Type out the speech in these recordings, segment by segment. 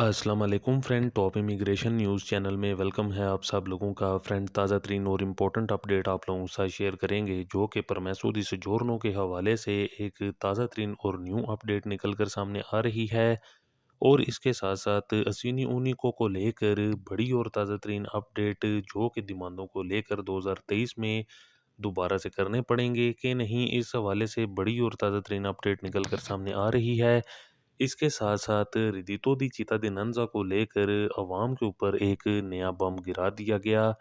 अस्सलाम वालेकुम friend. Top immigration news channel में वेलकम है आप सब लोगों का। फ्रेंड, ताज़ा तरीन और इम्पोर्टेंट अपडेट आप लोगों के साथ शेयर करेंगे जो कि परमैसूदी सोजोर्नो के हवाले से एक ताज़ा तरीन और न्यू अपडेट निकल कर सामने आ रही है। और इसके साथ साथ असीनी ऊनिको को लेकर बड़ी और ताज़ा तरीन अपडेट जो कि डिमांडों को लेकर 2023 में दोबारा से करने पड़ेंगे कि नहीं, इस हवाले से बड़ी और ताज़ा तरीन अपडेट निकल कर सामने आ रही है। इसके साथ-साथ रिदितो दी चित्तवाइनज़ा को लेकर अवाम के ऊपर एक नया बम गिरा दिया गया,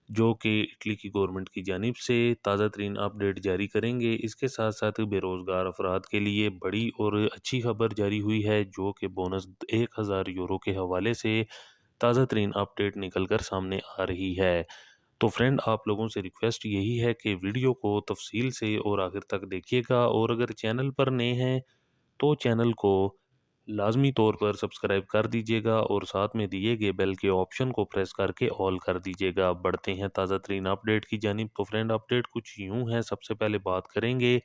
जो कि इटली की गवर्नमेंट की जानिब से ताज़ा तरीन अपडेट जारी करेंगे। इसके साथ-साथ बेरोज़गार अफराद के लिए बड़ी और अच्छी खबर जारी हुई है, जो कि बोनस 1000 यूरो के हवाले से ताज़ा तरीन अपडेट निकल कर सामने आ रही है। तो फ्रेंड, आप लोगों से रिक्वेस्ट यही है कि वीडियो को तफ़सील से और आखिर तक देखिएगा, और अगर चैनल पर नए हैं तो चैनल को लाजमी तौर पर सब्सक्राइब कर दीजिएगा और साथ में दिए गए बेल के ऑप्शन को प्रेस करके ऑल कर दीजिएगा। बढ़ते हैं ताज़ा तरीन अपडेट की जानिब। तो फ्रेंड, अपडेट कुछ यूँ है। सबसे पहले बात करेंगे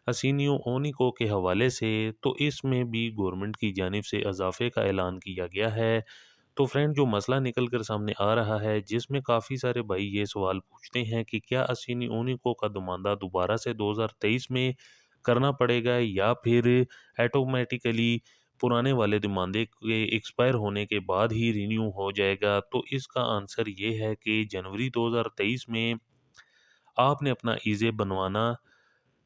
असीनियो ओनिको के हवाले से, तो इसमें भी गवर्नमेंट की जानिब से इजाफे का ऐलान किया गया है। तो फ्रेंड, जो मसला निकल कर सामने आ रहा है, जिसमें काफ़ी सारे भाई ये सवाल पूछते हैं कि क्या असीनी ओनिको का नुमांदा दोबारा से 2023 में करना पड़ेगा या फिर ऑटोमेटिकली पुराने वाले नुमांदे के एक्सपायर होने के बाद ही रिन्यू हो जाएगा। तो इसका आंसर ये है कि जनवरी 2023 में आपने अपना ईज़े बनवाना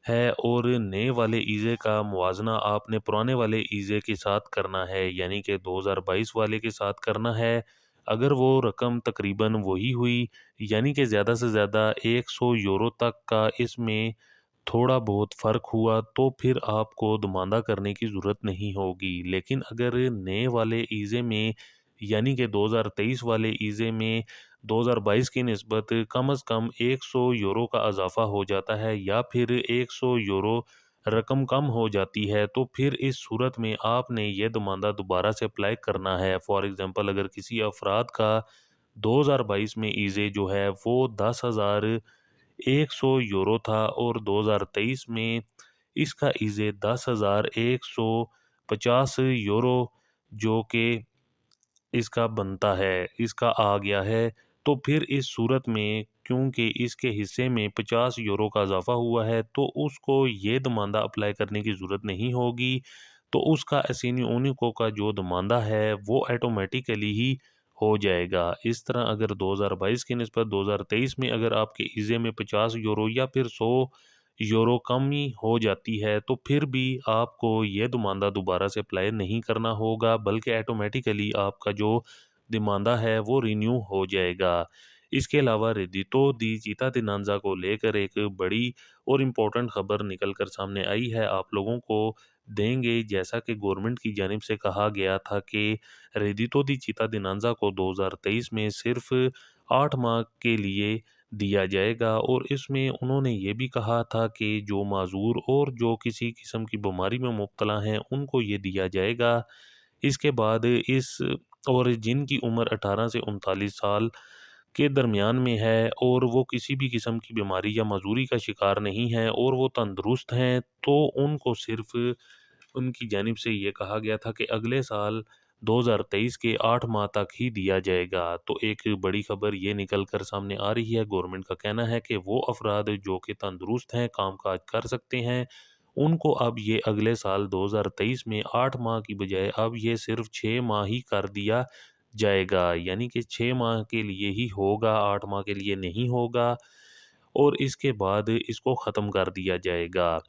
है और नए वाले ईज़े का मुवाज़ना आपने पुराने वाले ईज़े के साथ करना है, यानी कि 2022 वाले के साथ करना है। अगर वो रकम तकरीबन वही हुई, यानी कि ज़्यादा से ज़्यादा 100 यूरो तक का इसमें थोड़ा बहुत फ़र्क हुआ, तो फिर आपको दुमानदा करने की ज़रूरत नहीं होगी। लेकिन अगर नए वाले ईज़े में, यानी कि 2023 वाले ईज़े में 2022 की निस्बत कम से कम 100 यूरो का इज़ाफ़ा हो जाता है या फिर 100 यूरो रकम कम हो जाती है, तो फिर इस सूरत में आपने ये दुमानदा दोबारा से अप्लाई करना है। फॉर एग्ज़ाम्पल, अगर किसी अफ़राद का 2022 में ईज़े जो है वो 10,100 यूरो था और 2023 में इसका ईज़े 10,150 यूरो जो कि इसका बनता है, इसका आ गया है। तो फिर इस सूरत में क्योंकि इसके हिस्से में 50 यूरो का इज़ाफ़ा हुआ है, तो उसको ये दमानदा अप्लाई करने की ज़रूरत नहीं होगी। तो उसका असीनी ऊनिको का जो दमानदा है, वो ऑटोमेटिकली ही हो जाएगा। इस तरह अगर 2022 की निस्बत 2023 में अगर आपके ईज़े में 50 यूरो या फिर 100 यूरो कमी हो जाती है, तो फिर भी आपको ये दुमानदा दोबारा से अप्लाई नहीं करना होगा, बल्कि ऑटोमेटिकली आपका जो दिमांदा है वो रिन्यू हो जाएगा। इसके अलावा रेडितो दी चित्तवाइनज़ा को लेकर एक बड़ी और इम्पोर्टेंट खबर निकल कर सामने आई है, आप लोगों को देंगे। जैसा कि गवर्नमेंट की जानिब से कहा गया था कि रेडितो दी चित्तवाइनज़ा को 2023 में सिर्फ 8 माह के लिए दिया जाएगा, और इसमें उन्होंने ये भी कहा था कि जो माज़ूर और जो किसी किस्म की बीमारी में मुब्तला हैं, उनको ये दिया जाएगा। इसके बाद इस और जिनकी उम्र 18 से 39 साल के दरमियान में है और वो किसी भी किस्म की बीमारी या मजबूरी का शिकार नहीं है और वो तंदुरुस्त हैं, तो उनको सिर्फ उनकी जानिब से ये कहा गया था कि अगले साल 2023 के 8 माह तक ही दिया जाएगा। तो एक बड़ी खबर ये निकल कर सामने आ रही है। गवर्नमेंट का कहना है कि वो अफराद जो कि तंदुरुस्त हैं, काम-काज कर सकते हैं, उनको अब ये अगले साल 2023 में 8 माह की बजाय अब ये सिर्फ 6 माह ही कर दिया जाएगा। यानी कि 6 माह के लिए ही होगा, 8 माह के लिए नहीं होगा, और इसके बाद इसको ख़त्म कर दिया जाएगा।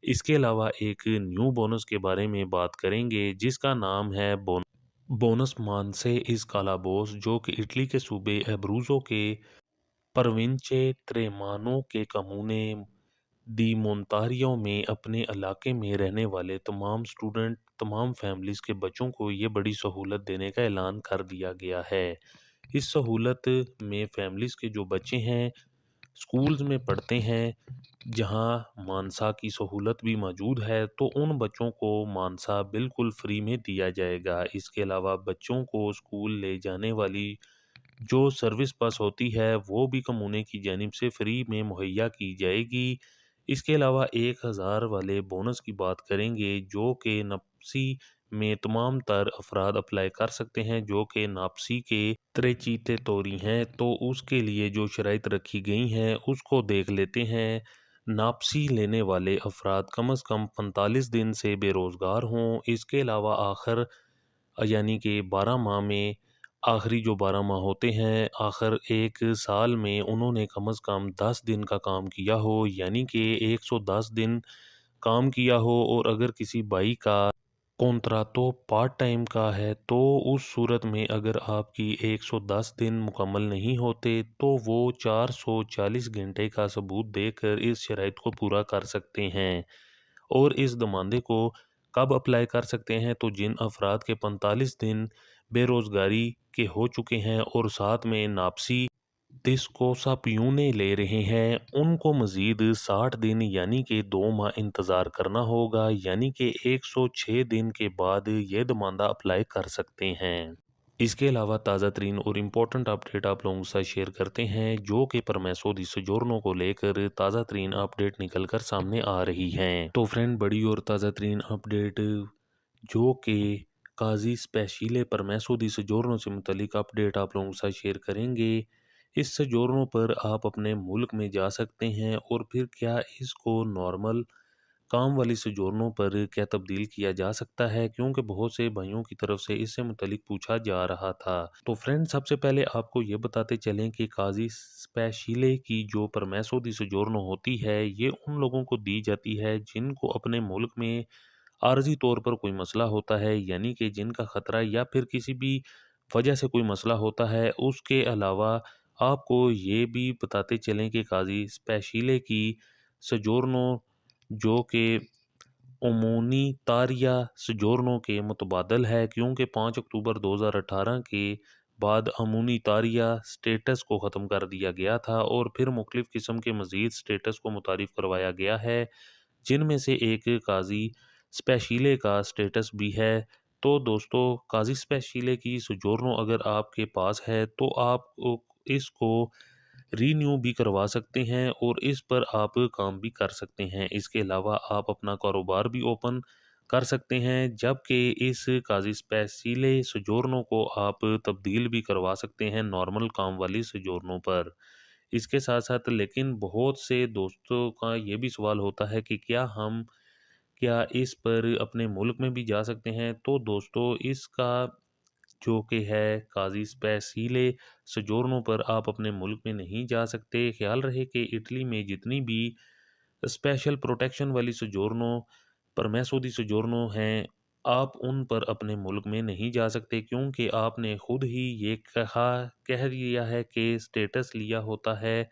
इसके अलावा एक न्यू बोनस के बारे में बात करेंगे, जिसका नाम है बोनस मानसे इस कालाबोस, जो कि इटली के सूबे एब्रूज़ो के प्रोविंचे ट्रेमानो के कमूने दी मोंतारियो में अपने इलाके में रहने वाले तमाम स्टूडेंट, तमाम फैमिलीज़ के बच्चों को ये बड़ी सहूलत देने का ऐलान कर दिया गया है। इस सहूलत में फैमिलीज़ के जो बच्चे हैं, स्कूल्स में पढ़ते हैं, जहाँ मानसा की सहूलत भी मौजूद है, तो उन बच्चों को मानसा बिल्कुल फ्री में दिया जाएगा। इसके अलावा बच्चों को स्कूल ले जाने वाली जो सर्विस बस होती है, वो भी कम्यूने की जानिब से फ्री में मुहैया की जाएगी। इसके अलावा 1000 वाले बोनस की बात करेंगे, जो कि 89 में तमाम तर अफराद अप्लाई कर सकते हैं जो कि नापसी के त्रेचीते तोरी हैं। तो उसके लिए जो शराइत रखी गई हैं उसको देख लेते हैं। नापसी लेने वाले अफराद कम अज़ कम 45 दिन से बेरोज़गार हों। इसके अलावा आखिर यानी कि 12 माह में आखिरी जो 12 माह होते हैं, आखिर एक साल में उन्होंने कम अज़ कम 10 दिन का काम किया हो, यानी कि 110 दिन काम किया हो। और अगर किसी भाई का कॉन्ट्रातो पार्ट टाइम का है तो उस सूरत में अगर आपकी 110 दिन मुकम्मल नहीं होते तो वो 440 घंटे का सबूत देकर इस शराइत को पूरा कर सकते हैं। और इस दमानदे को कब अप्लाई कर सकते हैं, तो जिन अफराद के 45 दिन बेरोज़गारी के हो चुके हैं और साथ में नापसी डिस्कोसा प्यूने ले रहे हैं, उनको मज़ीद 60 दिन यानी कि 2 माह इंतज़ार करना होगा, यानी कि 106 दिन के बाद ये दमानदा अप्लाई कर सकते हैं। इसके अलावा ताज़ा तरीन और इम्पोर्टेंट अपडेट आप लोगों के साथ शेयर करते हैं जो कि परमेसो दी सोजोर्नो को लेकर ताज़ा तरीन अपडेट निकल कर सामने आ रही हैं। तो फ्रेंड, बड़ी और ताज़ा तरीन अपडेट जो कि काजी स्पेशिले परमेसो दी सोजोर्नो से मुतलिक अपडेट आप लोगों के साथ शेयर करेंगे। इस सोजोर्नो पर आप अपने मुल्क में जा सकते हैं और फिर क्या इसको नॉर्मल काम वाली सोजोर्नो पर क्या तब्दील किया जा सकता है, क्योंकि बहुत से भाइयों की तरफ से इससे मुतलिक पूछा जा रहा था। तो फ्रेंड, सबसे पहले आपको ये बताते चलें कि काजी स्पेशिले की जो परमेसो दी सोजोर्नो होती है ये उन लोगों को दी जाती है जिनको अपने मुल्क में आर्जी तौर पर कोई मसला होता है, यानी कि जिनका ख़तरा या फिर किसी भी वजह से कोई मसला होता है। उसके अलावा आपको ये भी बताते चलें कि काजी स्पेशिले की सोजोर्नो जो कि ओमोनी तारिया सोजोर्नो के मुतबादल है, क्योंकि 5 अक्टूबर 2018 के बाद अमूनी तारिया स्टेटस को ख़त्म कर दिया गया था और फिर मुख्तलिफ़ किस्म के मज़ीद स्टेटस को मुतारिफ़ करवाया गया है, जिनमें से एक काजी स्पेशिले का स्टेटस भी है। तो दोस्तों, काजी स्पेशिले की सोजोर्नो अगर आपके पास है तो आप इसको रीन्यू भी करवा सकते हैं और इस पर आप काम भी कर सकते हैं। इसके अलावा आप अपना कारोबार भी ओपन कर सकते हैं, जबकि इस काजी स्पेशिले सोजोर्नो को आप तब्दील भी करवा सकते हैं नॉर्मल काम वाली सोजोर्नो पर। इसके साथ साथ लेकिन बहुत से दोस्तों का ये भी सवाल होता है कि क्या इस पर अपने मुल्क में भी जा सकते हैं। तो दोस्तों, इसका जो कि है काजी स्पेशिले सोजोर्नो पर आप अपने मुल्क में नहीं जा सकते। ख्याल रहे कि इटली में जितनी भी स्पेशल प्रोटेक्शन वाली सोजोर्नो परमेसो दी सोजोर्नो हैं, आप उन पर अपने मुल्क में नहीं जा सकते, क्योंकि आपने खुद ही ये कह दिया है कि स्टेटस लिया होता है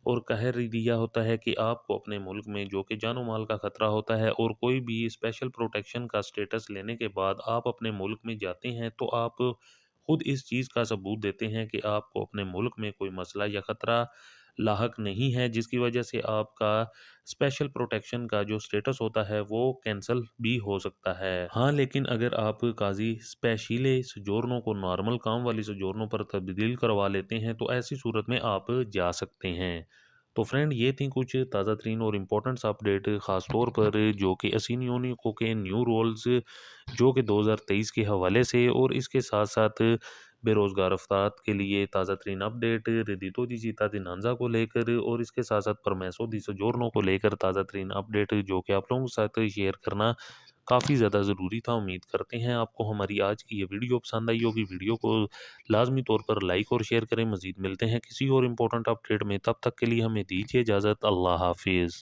और कह दिया होता है कि आपको अपने मुल्क में जो कि जानो माल का ख़तरा होता है और कोई भी स्पेशल प्रोटेक्शन का स्टेटस लेने के बाद आप अपने मुल्क में जाते हैं तो आप खुद इस चीज़ का सबूत देते हैं कि आपको अपने मुल्क में कोई मसला या ख़तरा लाहक नहीं है, जिसकी वजह से आपका स्पेशल प्रोटेक्शन का जो स्टेटस होता है वो कैंसिल भी हो सकता है। हाँ, लेकिन अगर आप काजी स्पेशिले सोजोर्नो को नॉर्मल काम वाली सोजोर्नो पर तब्दील करवा लेते हैं तो ऐसी सूरत में आप जा सकते हैं। तो फ्रेंड, ये थी कुछ ताज़ा तरीन और इम्पोर्टेंट्स अपडेट, ख़ास तौर पर जो कि असिनियोनिको के न्यू रोल्स जो कि 2023 के हवाले से, और इसके साथ साथ बेरोज़गार अफराद के लिए ताज़ा तरीन अपडेट रेडितो दी जीता दिनांजा को लेकर, और इसके साथ साथ परमेसो दी सोजोर्नो को लेकर ताज़ा तरीन अपडेट जो कि आप लोगों के साथ शेयर करना काफ़ी ज़्यादा ज़रूरी था। उम्मीद करते हैं आपको हमारी आज की ये वीडियो पसंद आई होगी। वीडियो को लाजमी तौर पर लाइक और शेयर करें। मज़ीद मिलते हैं किसी और इम्पोर्टेंट अपडेट में, तब तक के लिए हमें दीजिए इजाज़त। अल्लाह हाफिज़।